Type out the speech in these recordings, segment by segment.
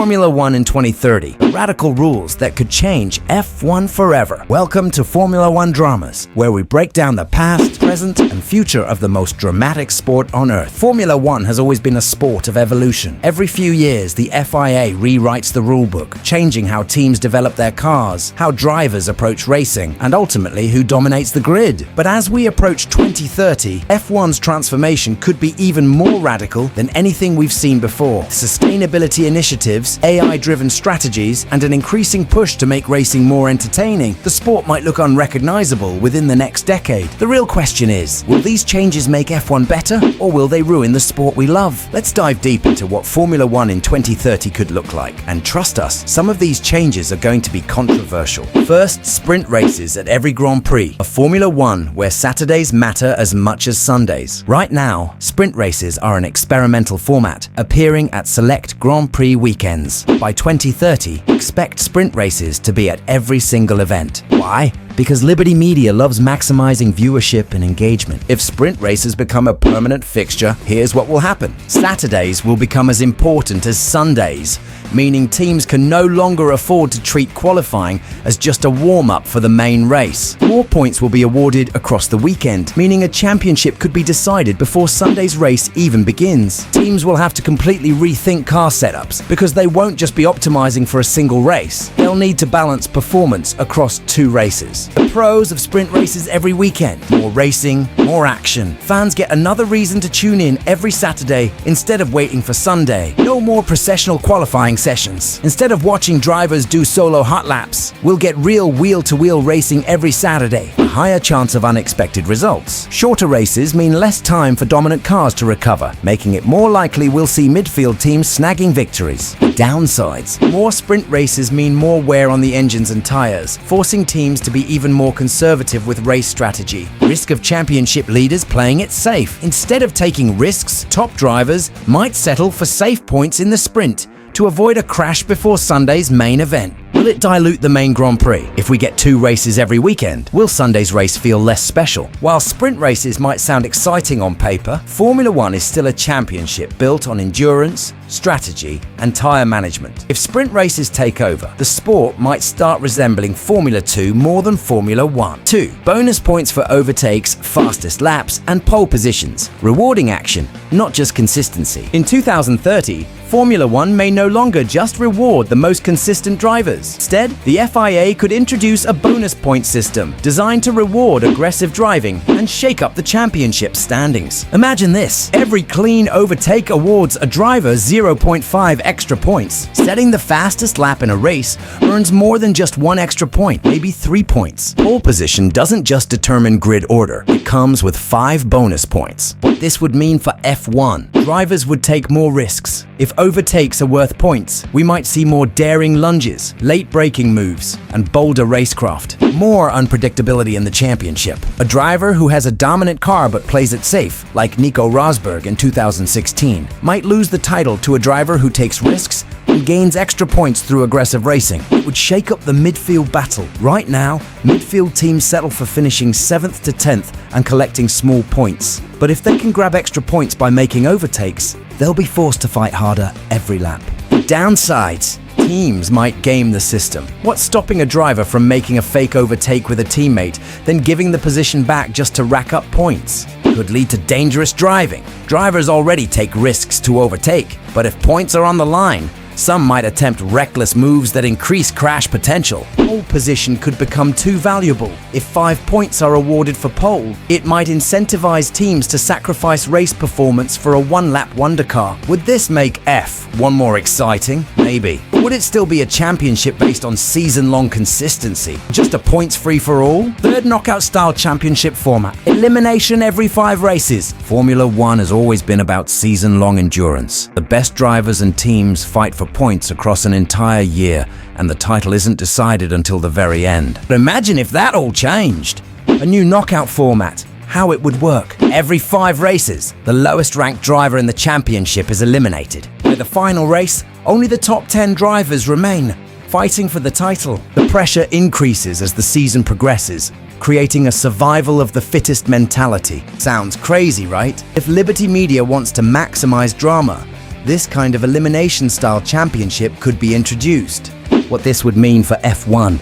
Formula One in 2030, radical rules that could change F1 forever. Welcome to Formula One Dramas, where we break down the past, present, and future of the most dramatic sport on Earth. Formula One has always been a sport of evolution. Every few years, the FIA rewrites the rulebook, changing how teams develop their cars, how drivers approach racing, and ultimately who dominates the grid. But as we approach 2030, F1's transformation could be even more radical than anything we've seen before. Sustainability initiatives, AI-driven strategies, and an increasing push to make racing more entertaining, the sport might look unrecognizable within the next decade. The real question is, will these changes make F1 better, or will they ruin the sport we love? Let's dive deep into what Formula One in 2030 could look like. And trust us, some of these changes are going to be controversial. First, sprint races at every Grand Prix. A Formula One where Saturdays matter as much as Sundays. Right now, sprint races are an experimental format, appearing at select Grand Prix weekends. By 2030, expect sprint races to be at every single event. Why? Because Liberty Media loves maximizing viewership and engagement. If sprint races become a permanent fixture, here's what will happen. Saturdays will become as important as Sundays, meaning teams can no longer afford to treat qualifying as just a warm-up for the main race. More points will be awarded across the weekend, meaning a championship could be decided before Sunday's race even begins. Teams will have to completely rethink car setups because they won't just be optimizing for a single race. They'll need to balance performance across two races. The pros of sprint races every weekend: more racing, more action. Fans get another reason to tune in every Saturday instead of waiting for Sunday. No more processional qualifying sessions. Instead of watching drivers do solo hot laps, we'll get real wheel-to-wheel racing every Saturday. A higher chance of unexpected results. Shorter races mean less time for dominant cars to recover, making it more likely we'll see midfield teams snagging victories. Downsides: more sprint races mean more wear on the engines and tires, forcing teams to be even more conservative with race strategy. Risk of championship leaders playing it safe. Instead of taking risks, top drivers might settle for safe points in the sprint to avoid a crash before Sunday's main event. Will it dilute the main Grand Prix? If we get two races every weekend, will Sunday's race feel less special? While sprint races might sound exciting on paper, Formula One is still a championship built on endurance, strategy, and tyre management. If sprint races take over, the sport might start resembling Formula 2 more than Formula 1. 2. Bonus points for overtakes, fastest laps, and pole positions. Rewarding action, not just consistency. In 2030, Formula One may no longer just reward the most consistent drivers. Instead, the FIA could introduce a bonus point system designed to reward aggressive driving and shake up the championship standings. Imagine this: every clean overtake awards a driver 0.5 extra points. Setting the fastest lap in a race earns more than just one extra point, maybe 3 points. Pole position doesn't just determine grid order, it comes with 5 bonus points. What this would mean for F1: drivers would take more risks. If overtakes are worth points, we might see more daring lunges, late braking moves, and bolder racecraft. More unpredictability in the championship. A driver who has a dominant car but plays it safe, like Nico Rosberg in 2016, might lose the title to a driver who takes risks and gains extra points through aggressive racing. It would shake up the midfield battle. Right now, midfield teams settle for finishing 7th to 10th and collecting small points. But if they can grab extra points by making overtakes, they'll be forced to fight harder every lap. Downsides: teams might game the system. What's stopping a driver from making a fake overtake with a teammate, then giving the position back just to rack up points? Could lead to dangerous driving. Drivers already take risks to overtake, but if points are on the line, some might attempt reckless moves that increase crash potential. Pole position could become too valuable. If 5 points are awarded for pole, it might incentivize teams to sacrifice race performance for a one-lap wonder car. Would this make F1 more exciting? Maybe. But would it still be a championship based on season-long consistency? Just a points free-for-all? Third knockout-style championship format. Elimination every 5 races. Formula One has always been about season-long endurance. The best drivers and teams fight for points across an entire year, and the title isn't decided until the very end. But imagine if that all changed. A new knockout format. How it would work. Every 5 races, the lowest ranked driver in the championship is eliminated. By the final race, only the top 10 drivers remain, fighting for the title. The pressure increases as the season progresses, creating a survival of the fittest mentality. Sounds crazy, right? If Liberty Media wants to maximize drama, this kind of elimination-style championship could be introduced. What this would mean for F1: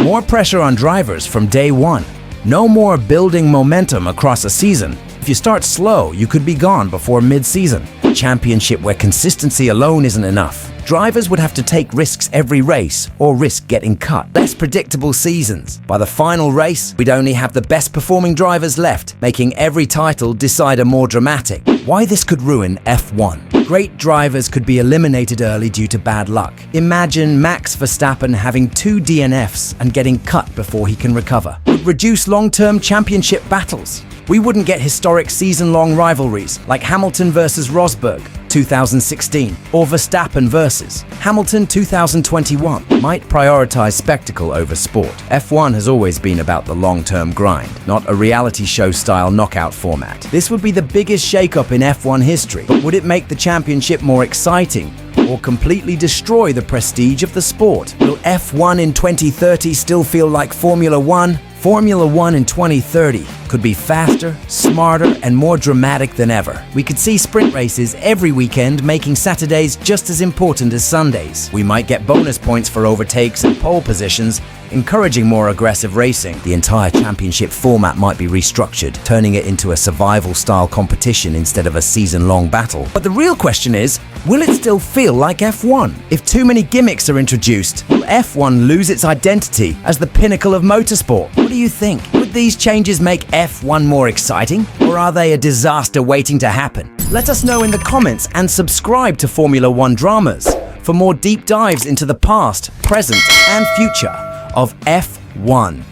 more pressure on drivers from day one. No more building momentum across a season. If you start slow, you could be gone before mid-season. A championship where consistency alone isn't enough. Drivers would have to take risks every race or risk getting cut. Less predictable seasons. By the final race, we'd only have the best performing drivers left, making every title decider more dramatic. Why this could ruin F1. Great drivers could be eliminated early due to bad luck. Imagine Max Verstappen having 2 DNFs and getting cut before he can recover. Would reduce long-term championship battles. We wouldn't get historic season-long rivalries like Hamilton versus Rosberg 2016 or Verstappen versus Hamilton 2021. Might prioritize spectacle over sport. F1 has always been about the long-term grind, not a reality show-style knockout format. This would be the biggest shake-up in F1 history, but would it make the championship more exciting or completely destroy the prestige of the sport? Will F1 in 2030 still feel like Formula One? Formula One in 2030 could be faster, smarter, and more dramatic than ever. We could see sprint races every weekend, making Saturdays just as important as Sundays. We might get bonus points for overtakes and pole positions, encouraging more aggressive racing. The entire championship format might be restructured, turning it into a survival-style competition instead of a season-long battle. But the real question is, will it still feel like F1? If too many gimmicks are introduced, will F1 lose its identity as the pinnacle of motorsport? What do you think? Would these changes make F1 more exciting, or are they a disaster waiting to happen? Let us know in the comments and subscribe to Formula One Dramas for more deep dives into the past, present, and future of F1.